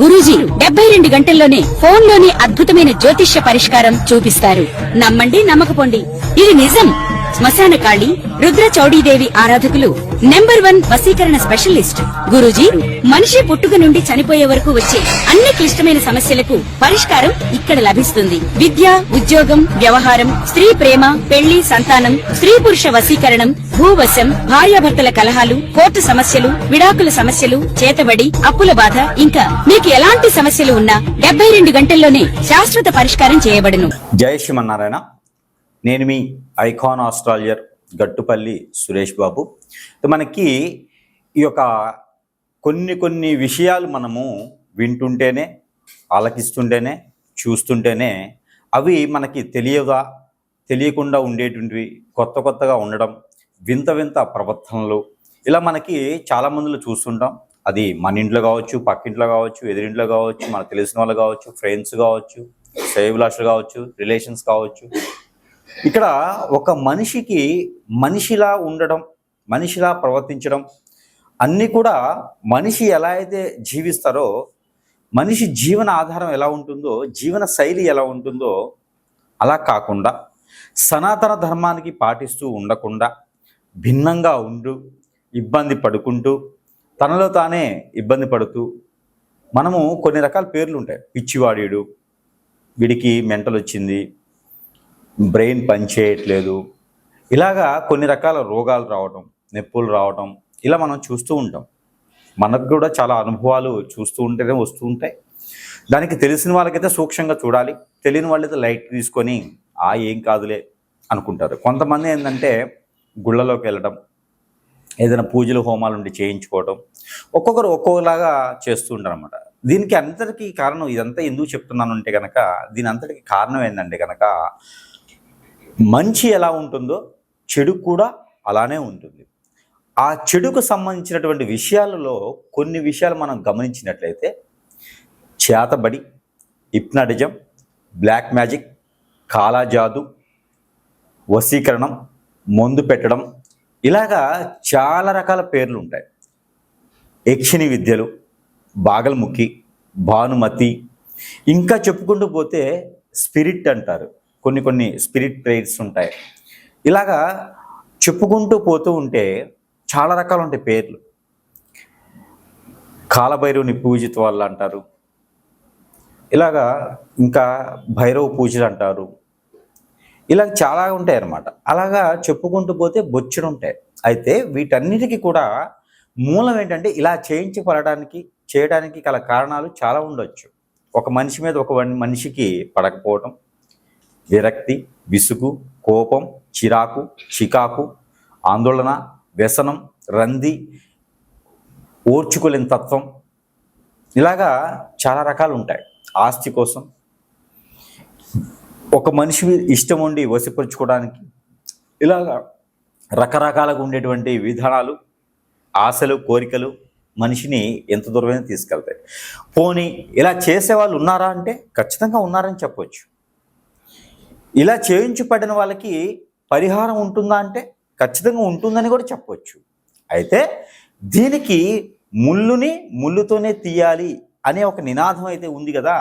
గురూజీ 72 గంటల్లోనే ఫోన్ లోని అద్భుతమైన జ్యోతిష్య పరిష్కారం చూపిస్తారు. నమ్మండి నమ్మకపోండి, ఇది నిజం. శ్మశాన కాళి రుద్ర చౌడీదేవి ఆరాధకులు నంబర్ 1 వశీకరణ స్పెషలిస్ట్. గురూజీ మనిషి పుట్టుక నుండి చనిపోయే వరకు వచ్చే అన్ని క్లిష్టమైన సమస్యలకు పరిష్కారం ఇక్కడ లభిస్తుంది. విద్య, ఉద్యోగం, వ్యవహారం, స్త్రీ ప్రేమ, పెళ్లి, సంతానం, స్త్రీ పురుష వశీకరణం, భూవశం, భార్యాభర్తల కలహాలు, కోర్టు సమస్యలు, విడాకుల సమస్యలు, చేతబడి, అప్పుల బాధ, ఇంకా మీకు ఎలాంటి సమస్యలు ఉన్నా 72 గంటల్లోనే శాశ్వత పరిష్కారం చేయబడును. జై శ్రీమన్నారాయణ. నేను మీ ఐకాన్ ఆస్ట్రాలజర్ గట్టుపల్లి సురేష్ బాబు. మనకి ఈ యొక్క కొన్ని విషయాలు మనము వింటుంటేనే, ఆలకిస్తుంటేనే, చూస్తుంటేనే అవి మనకి తెలియకుండా ఉండేటువంటివి, కొత్తగా ఉండడం, వింత ప్రవర్తనలు, ఇలా మనకి చాలా మందిలో చూస్తుంటాం. అది మన ఇంట్లో కావచ్చు, పక్కింట్లో కావచ్చు, ఎదురింట్లో కావచ్చు, మనకు తెలిసిన వాళ్ళు కావచ్చు, ఫ్రెండ్స్ కావచ్చు, శ్రేయభిలాషులు కావచ్చు, రిలేషన్స్ కావచ్చు. ఇక్కడ ఒక మనిషికి మనిషిలా ఉండడం, మనిషిలా ప్రవర్తించడం అన్నీ కూడా మనిషి ఎలా అయితే జీవిస్తారో, మనిషి జీవన ఆధారం ఎలా ఉంటుందో, జీవన శైలి ఎలా ఉంటుందో అలా కాకుండా సనాతన ధర్మానికి పాటిస్తూ ఉండకుండా భిన్నంగా ఇబ్బంది పడుకుంటూ, తనలో తానే ఇబ్బంది పడుతూ, మనము కొన్ని రకాల పేర్లు ఉంటాయి. పిచ్చివాడీడు, వీడికి మెంటల్ వచ్చింది, బ్రెయిన్ పనిచేయట్లేదు, ఇలాగా కొన్ని రకాల రోగాలు రావటం, నొప్పులు రావటం, ఇలా మనం చూస్తూ ఉంటాం. మనకు కూడా చాలా అనుభవాలు చూస్తూ ఉంటేనే వస్తూ ఉంటాయి. దానికి తెలిసిన వాళ్ళకైతే సూక్ష్మంగా చూడాలి, తెలియని వాళ్ళైతే లైట్ తీసుకొని ఏం కాదులే అనుకుంటారు. కొంతమంది ఏంటంటే గుళ్ళలోకి వెళ్ళడం, ఏదైనా పూజలు హోమాలు ఉండి చేయించుకోవడం, ఒక్కొక్కరు ఒక్కొక్కలాగా చేస్తూ ఉంటారు అన్నమాట. దీనికి అంతటికీ కారణం, ఇదంతా ఎందుకు చెప్తున్నాను అంటే కనుక, దీని అంతటికి కారణం ఏంటంటే కనుక, మంచి ఎలా ఉంటుందో చెడు కూడా అలానే ఉంటుంది. ఆ చెడుకు సంబంధించినటువంటి విషయాలలో కొన్ని విషయాలు మనం గమనించినట్లయితే, చేతబడి, హిప్నాటిజం, బ్లాక్ మ్యాజిక్, కాలాజాదు, వశీకరణం, మందు పెట్టడం, ఇలాగా చాలా రకాల పేర్లు ఉంటాయి. యక్షిణి విద్యలు, బాగల్ముఖి, భానుమతి, ఇంకా చెప్పుకుంటూ పోతే స్పిరిట్ అంటారు. కొన్ని స్పిరిట్ ప్రేయర్స్ ఉంటాయి. ఇలాగా చెప్పుకుంటూ పోతూ ఉంటే చాలా రకాలు ఉంటాయి పేర్లు. కాలభైరవుని పూజిత వాళ్ళు అంటారు, ఇలాగా ఇంకా భైరవ పూజలు అంటారు, ఇలా చాలా ఉంటాయి అన్నమాట. అలాగా చెప్పుకుంటూ పోతే బొచ్చుడు ఉంటాయి. అయితే వీటన్నిటికీ కూడా మూలం ఏంటంటే, ఇలా చేయడానికి గల కారణాలు చాలా ఉండొచ్చు. ఒక మనిషి మీద ఒక మనిషికి పడకపోవటం, విరక్తి, విసుగు, కోపం, చిరాకు, చికాకు, ఆందోళన, వ్యసనం, రంది, ఓర్చుకోలేని తత్వం, ఇలాగా చాలా రకాలు ఉంటాయి. ఆస్తి కోసం, ఒక మనిషి ఇష్టం ఉండి వశపరుచుకోవడానికి, ఇలాగా రకరకాలుగా ఉండేటువంటి విధానాలు, ఆశలు, కోరికలు మనిషిని ఎంత దూరమైనా తీసుకెళ్తాయి. పోనీ ఇలా చేసేవాళ్ళు ఉన్నారా అంటే ఖచ్చితంగా ఉన్నారని చెప్పవచ్చు. ఇలా చేయించబడిన వాళ్ళకి పరిహారం ఉంటుందా అంటే ఖచ్చితంగా ఉంటుందని కూడా చెప్పవచ్చు. అయితే దీనికి ముళ్ళుని ముళ్ళుతోనే తీయాలి అనే ఒక నినాదం అయితే ఉంది కదా,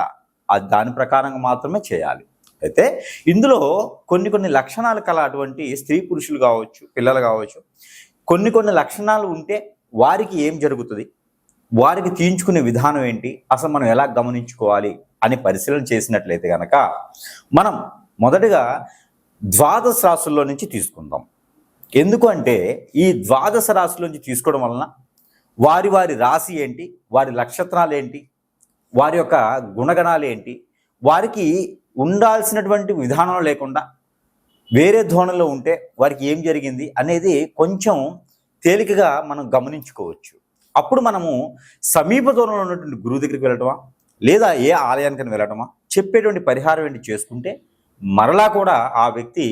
అది దాని ప్రకారంగా మాత్రమే చేయాలి. అయితే ఇందులో కొన్ని లక్షణాలు కల అటువంటి స్త్రీ పురుషులు కావచ్చు, పిల్లలు కావచ్చు, కొన్ని లక్షణాలు ఉంటే వారికి ఏం జరుగుతుంది, వారికి తీయించుకునే విధానం ఏంటి, అసలు మనం ఎలా గమనించుకోవాలి అని పరిశీలన చేసినట్లయితే కనుక, మనం మొదటగా ద్వాదశ రాశుల్లో నుంచి తీసుకుందాం. ఎందుకు అంటే ఈ ద్వాదశ రాశుల నుంచి తీసుకోవడం వలన వారి రాశి ఏంటి, వారి నక్షత్రాలు ఏంటి, వారి యొక్క గుణగణాలు ఏంటి, వారికి ఉండాల్సినటువంటి విధానం లేకుండా వేరే ధోరణిలో ఉంటే వారికి ఏం జరిగింది అనేది కొంచెం తేలికగా మనం గమనించుకోవచ్చు. అప్పుడు మనము సమీప దూరంలో ఉన్నటువంటి గురువు దగ్గరికి వెళ్ళటమా, లేదా ఏ ఆలయానికి వెళ్ళటమా, చెప్పేటువంటి పరిహారం ఏంటి చేసుకుంటే మరలా కూడా ఆ వ్యక్తి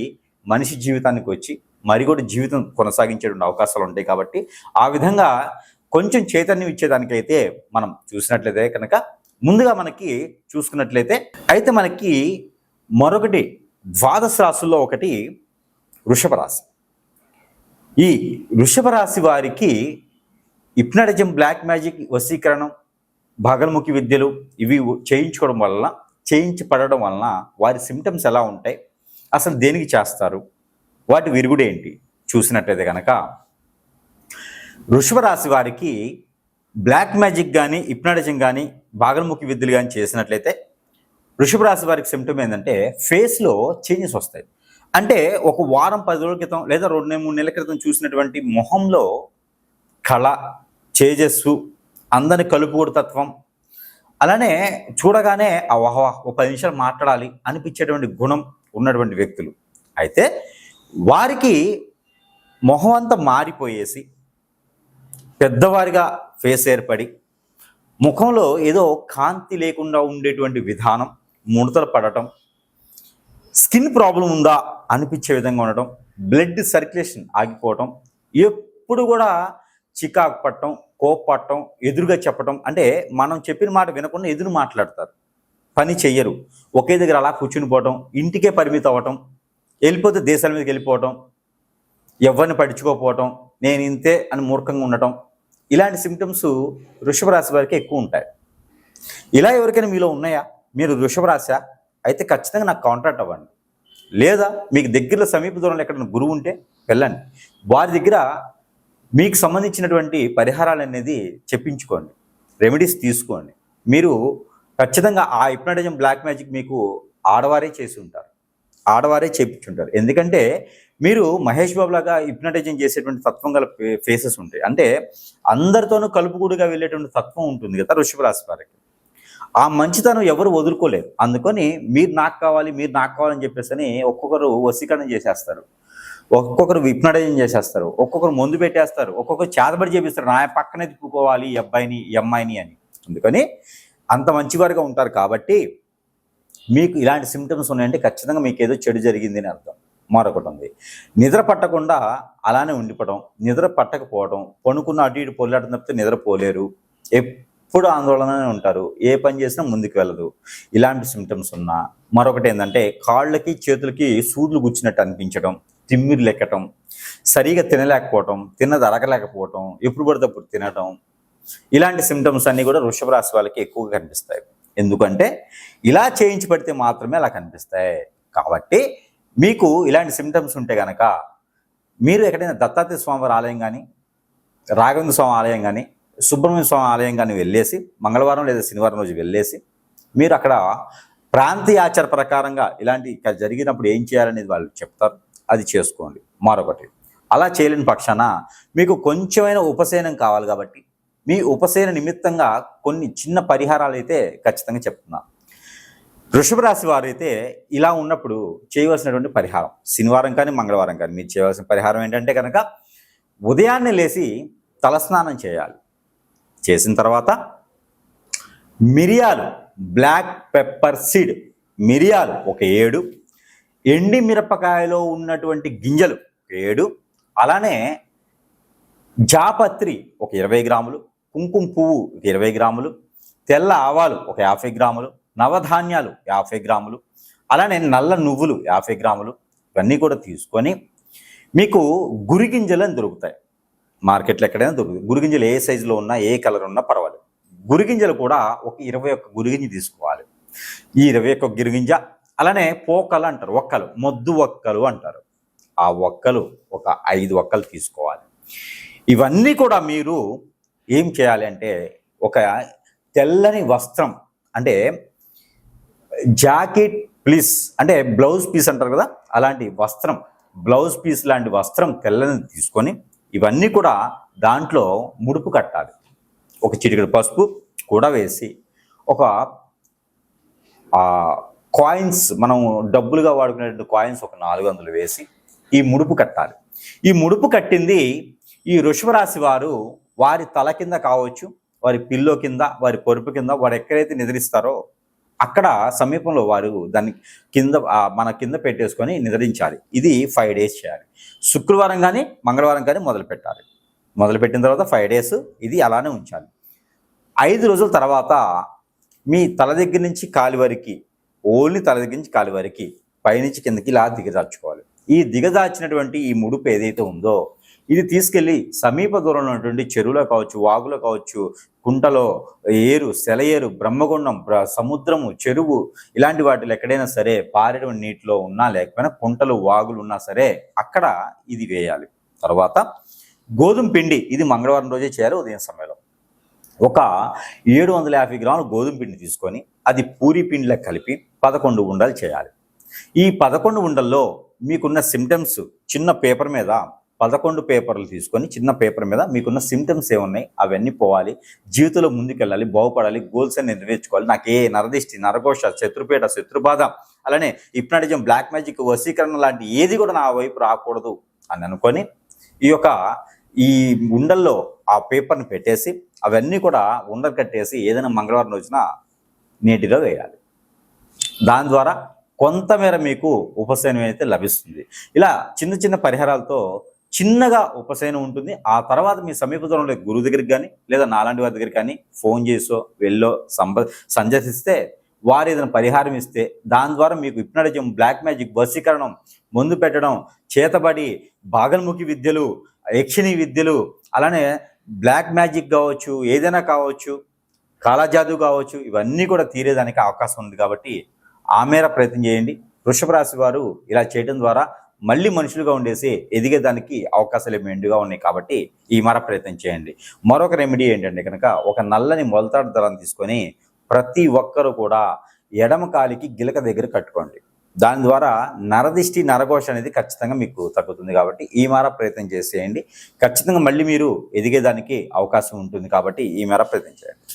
మనిషి జీవితానికి వచ్చి మరి కూడా జీవితం కొనసాగించేటువంటి అవకాశాలు ఉంటాయి. కాబట్టి ఆ విధంగా కొంచెం చైతన్యం ఇచ్చేదానికైతే మనం చూసినట్లయితే కనుక, ముందుగా మనకి చూసుకున్నట్లయితే అయితే మనకి మరొకటి ద్వాదశ రాశుల్లో ఒకటి వృషభ రాశి. ఈ వృషభ రాశి వారికి హిప్నాటిజం, బ్లాక్ మ్యాజిక్, వశీకరణం, భాగల్ముఖి విద్యలు ఇవి చేయించుకోవడం వలన, చేయించబడడం వలన వారి సిమ్టమ్స్ ఎలా ఉంటాయి, అసలు దేనికి చేస్తారు, వాటి విరుగుడు ఏంటి చూసినట్లయితే కనుక వృషభ రాశి వారికి బ్లాక్ మ్యాజిక్ కానీ, హిప్నాటిజం కానీ, భాగల్ముఖి విద్యలు కానీ చేసినట్లయితే వృషభ రాశి వారికి సిమ్టమ్ ఏంటంటే ఫేస్లో చేంజెస్ వస్తాయి. అంటే ఒక వారం 10 రోజుల క్రితం లేదా 2-3 నెలల క్రితం చూసినటువంటి మొహంలో కళ, తేజస్సు, అందరిని కలుపుకోడు తత్వం, అలానే చూడగానే వాహ్ ఒక 10 నిమిషాలు మాట్లాడాలి అనిపించేటువంటి గుణం ఉన్నటువంటి వ్యక్తులు. అయితే వారికి మొహం అంతా మారిపోయేసి పెద్దవారిగా ఫేస్ ఏర్పడి ముఖంలో ఏదో కాంతి లేకుండా ఉండేటువంటి విధానం, ముడతలు పడటం, స్కిన్ ప్రాబ్లం ఉందా అనిపించే విధంగా ఉండటం, బ్లడ్ సర్క్యులేషన్ ఆగిపోవటం, ఎప్పుడు కూడా చికాకు పట్టడం, కోప్పట్టడం, ఎదురుగా చెప్పటం, అంటే మనం చెప్పిన మాట వినకుండా ఎదురు మాట్లాడతారు, పని చెయ్యరు, ఒకే దగ్గర అలా కూర్చుని పోవటం, ఇంటికే పరిమితం అవ్వటం, వెళ్ళిపోతే దేశాల మీదకి వెళ్ళిపోవటం, ఎవరిని పడుచుకోకపోవటం, నేను ఇంతే అని మూర్ఖంగా ఉండటం, ఇలాంటి సిమ్టమ్స్ వృషభ రాశి వారికి ఎక్కువ ఉంటాయి. ఇలా ఎవరికైనా మీలో ఉన్నాయా, మీరు వృషభ రాశి అయితే ఖచ్చితంగా నాకు కాంటాక్ట్ అవ్వండి. లేదా మీకు దగ్గరలో సమీప దూరంలో ఎక్కడైనా గురువు ఉంటే వెళ్ళండి, వారి దగ్గర మీకు సంబంధించినటువంటి పరిహారాలు అనేది చెప్పించుకోండి, రెమెడీస్ తీసుకోండి. మీరు ఖచ్చితంగా ఆ హిప్నాటిజం, బ్లాక్ మ్యాజిక్ మీకు ఆడవారే చేసి ఉంటారు, ఆడవారే చేపించుంటారు. ఎందుకంటే మీరు మహేష్ బాబు లాగా హిప్నాటిజం చేసేటువంటి తత్వం గల ఫేసెస్ ఉంటాయి. అంటే అందరితోనూ కలుపుకూడుగా వెళ్ళేటువంటి తత్వం ఉంటుంది కదా వృషభ రాశి వారికి. ఆ మంచితనం ఎవరు వదులుకోలేరు. అందుకని మీరు నాకు కావాలి, మీరు నాకు కావాలని చెప్పేసి ఒక్కొక్కరు వశీకరణ చేసేస్తారు, ఒక్కొక్కరు హిప్నాటిజం చేసేస్తారు, ఒక్కొక్కరు మందు పెట్టేస్తారు, ఒక్కొక్కరు చేతబడి చేపిస్తారు, నా పక్కనే తిప్పుకోవాలి ఈ అబ్బాయిని, ఈ అమ్మాయిని అని. అందుకని అంత మంచివారుగా ఉంటారు. కాబట్టి మీకు ఇలాంటి సిమ్టమ్స్ ఉన్నాయంటే ఖచ్చితంగా మీకు ఏదో చెడు జరిగింది అని అర్థం. మరొకటి ఉంది, నిద్ర పట్టకుండా అలానే ఉండిపోవడం, నిద్ర పట్టకపోవడం, పనుకున్న అటు ఇటు పొల్లాటం తప్పితే నిద్రపోలేరు, ఎప్పుడు ఆందోళననే ఉంటారు, ఏ పని చేసినా ముందుకు వెళ్ళదు. ఇలాంటి సిమ్టమ్స్ ఉన్నా, మరొకటి ఏంటంటే కాళ్ళకి చేతులకి సూదులు గుచ్చినట్టు అనిపించడం, తిమ్మిర్లు ఎక్కటం, సరిగా తినలేకపోవటం, తిన్నది అరగలేకపోవటం, ఎప్పుడు పడితే అప్పుడు తినటం, ఇలాంటి సిమ్టమ్స్ అన్నీ కూడా వృషభ రాశి వాళ్ళకి ఎక్కువగా కనిపిస్తాయి. ఎందుకంటే ఇలా చేయించి పడితే మాత్రమే అలా కనిపిస్తాయి. కాబట్టి మీకు ఇలాంటి సిమ్టమ్స్ ఉంటే కనుక మీరు ఎక్కడైనా దత్తాత్రేయ స్వామివారి ఆలయం కానీ, రాఘవేంద్ర స్వామి ఆలయం కానీ, సుబ్రహ్మణ్య స్వామి ఆలయం కానీ వెళ్ళేసి మంగళవారం లేదా శనివారం రోజు వెళ్ళేసి మీరు అక్కడ ప్రాంతీయ ఆచార ప్రకారంగా ఇలాంటి జరిగినప్పుడు ఏం చేయాలనేది వాళ్ళు చెప్తారు, అది చేసుకోండి. మరొకటి, అలా చేయలేని పక్షాన మీకు కొంచెమైనా ఉపశమనం కావాలి కాబట్టి మీ ఉపశమన నిమిత్తంగా కొన్ని చిన్న పరిహారాలు అయితే ఖచ్చితంగా చెప్తున్నా. వృషభ రాశి వారు అయితే ఇలా ఉన్నప్పుడు చేయవలసినటువంటి పరిహారం, శనివారం కానీ మంగళవారం కానీ మీరు చేయవలసిన పరిహారం ఏంటంటే కనుక ఉదయాన్నే లేచి తలస్నానం చేయాలి. చేసిన తర్వాత మిరియాలు, బ్లాక్ పెప్పర్ సీడ్ మిరియాలు ఒక 7, ఎండి మిరపకాయలో ఉన్నటువంటి గింజలు 7, అలానే జాపత్రి ఒక 20 గ్రాములు, కుంకుమ పువ్వు 20 గ్రాములు, తెల్ల ఆవాలు ఒక 50 గ్రాములు, నవధాన్యాలు 50 గ్రాములు, అలానే నల్ల నువ్వులు 50 గ్రాములు, ఇవన్నీ కూడా తీసుకొని మీకు గురిగింజలు అని దొరుకుతాయి మార్కెట్లో, ఎక్కడైనా దొరుకుతాయి. గురిగింజలు ఏ సైజులో ఉన్నా, ఏ కలర్ ఉన్నా పర్వాలేదు. గురిగింజలు కూడా ఒక 21 గురిగింజ తీసుకోవాలి. ఈ 21 గురిగింజ, అలానే పోకలు అంటారు, ఒక్కలు, మొద్దు ఒక్కలు అంటారు, ఆ ఒక్కలు ఒక 5 ఒక్కలు తీసుకోవాలి. ఇవన్నీ కూడా మీరు ఏం చేయాలి అంటే ఒక తెల్లని వస్త్రం, అంటే జాకెట్ పీస్ అంటే బ్లౌజ్ పీస్ అంటారు కదా, అలాంటి వస్త్రం, బ్లౌజ్ పీస్ లాంటి వస్త్రం తెల్లని తీసుకొని ఇవన్నీ కూడా దాంట్లో ముడుపు కట్టాలి. ఒక చిటికెడు పసుపు కూడా వేసి ఒక కాయిన్స్, మనం డబ్బులుగా వాడుకునేటువంటి కాయిన్స్ ఒక 400 వేసి ఈ ముడుపు కట్టాలి. ఈ ముడుపు కట్టింది ఈ వృషభ రాశి వారు వారి తల కింద కావచ్చు, వారి పిల్లో కింద, వారి పొరుపు కింద, వారు ఎక్కడైతే నిద్రిస్తారో అక్కడ సమీపంలో వారు దాన్ని కింద మన కింద పెట్టేసుకొని నిద్రించాలి. ఇది 5 days చేయాలి. శుక్రవారం కానీ మంగళవారం కానీ మొదలు పెట్టాలి. మొదలుపెట్టిన తర్వాత 5 days ఇది అలానే ఉంచాలి. 5 రోజుల తర్వాత మీ తల దగ్గర నుంచి కాలి వరకు, ఓన్లీ తల దగ్గర నుంచి కాలి వరకు పైనుంచి కిందకి ఇలా దిగజార్చుకోవాలి. ఈ దిగజార్చినటువంటి ఈ ముడుపు ఏదైతే ఉందో ఇది తీసుకెళ్ళి సమీప దూరంలో ఉన్నటువంటి చెరువులో కావచ్చు, వాగులో కావచ్చు, కుంటలో, ఏరు, సెలయేరు, బ్రహ్మగుండం, సముద్రము, చెరువు ఇలాంటి వాటిలో ఎక్కడైనా సరే పారేటువంటి నీటిలో ఉన్నా లేకపోయినా కుంటలు, వాగులు ఉన్నా సరే అక్కడ ఇది వేయాలి. తర్వాత గోధుమ పిండి, ఇది మంగళవారం రోజే చేయాలి ఉదయం సమయంలో. ఒక 750 గ్రాముల గోధుమ పిండి తీసుకొని అది పూరి పిండిలో కలిపి 11 ఉండలు చేయాలి. ఈ 11 ఉండల్లో మీకున్న సిమ్టమ్స్ చిన్న పేపర్ మీద 11 పేపర్లు తీసుకొని చిన్న పేపర్ మీద మీకున్న సిమ్టమ్స్ ఏమున్నాయి అవన్నీ పోవాలి. జీవితంలో ముందుకెళ్ళాలి, బాగుపడాలి, గోల్స్ అని నెరవేర్చుకోవాలి. నాకు ఏ నరదిష్టి, నరఘోష, శత్రుపీఠ, శత్రుబాధ, అలానే హిప్నాటిజం, బ్లాక్ మ్యాజిక్, వశీకరణ లాంటి ఏది కూడా నా వైపు రాకూడదు అని అనుకొని ఈ ఉండల్లో ఆ పేపర్ని పెట్టేసి అవన్నీ కూడా ఉండలు కట్టేసి ఏదైనా మంగళవారం రోజున నీటిలో వేయాలి. దాని ద్వారా కొంతమేర మీకు ఉపశమనం అయితే లభిస్తుంది. ఇలా చిన్న చిన్న పరిహారాలతో చిన్నగా ఉపశమనం ఉంటుంది. ఆ తర్వాత మీ సమీప దూరంలో గురువు దగ్గరికి కానీ లేదా నాలాంటి వారి దగ్గరికి కానీ ఫోన్ చేసో వెళ్ళో సందర్శిస్తే వారు ఏదైనా పరిహారం ఇస్తే దాని ద్వారా మీకు హిప్నాటిజం, బ్లాక్ మ్యాజిక్, వశీకరణం, మందు పెట్టడం, చేతబడి, భాగల్ముఖి విద్యలు, యక్షిణి విద్యలు, అలానే బ్లాక్ మ్యాజిక్ కావచ్చు, ఏదైనా కావచ్చు, కాలాజాదు కావచ్చు, ఇవన్నీ కూడా తీరేదానికి అవకాశం ఉంది. కాబట్టి ఆ మేర ప్రయత్నం చేయండి. వృషభ రాశి వారు ఇలా చేయడం ద్వారా మళ్ళీ మనుషులుగా ఉండేసి ఎదిగేదానికి అవకాశాలు మెండుగా ఉన్నాయి. కాబట్టి ఈ మేర ప్రయత్నం చేయండి. మరొక రెమెడీ ఏంటంటే కనుక ఒక నల్లని మొలతాడు దళాన్ని తీసుకొని ప్రతి ఒక్కరూ కూడా ఎడమ కాలికి గిలక దగ్గర కట్టుకోండి. దాని ద్వారా నరదిష్టి, నరఘోష అనేది ఖచ్చితంగా మీకు తగ్గుతుంది. కాబట్టి ఈ మేర ప్రయత్నం చేసేయండి. ఖచ్చితంగా మళ్ళీ మీరు ఎదిగేదానికి అవకాశం ఉంటుంది. కాబట్టి ఈ మేర ప్రయత్నం చేయండి.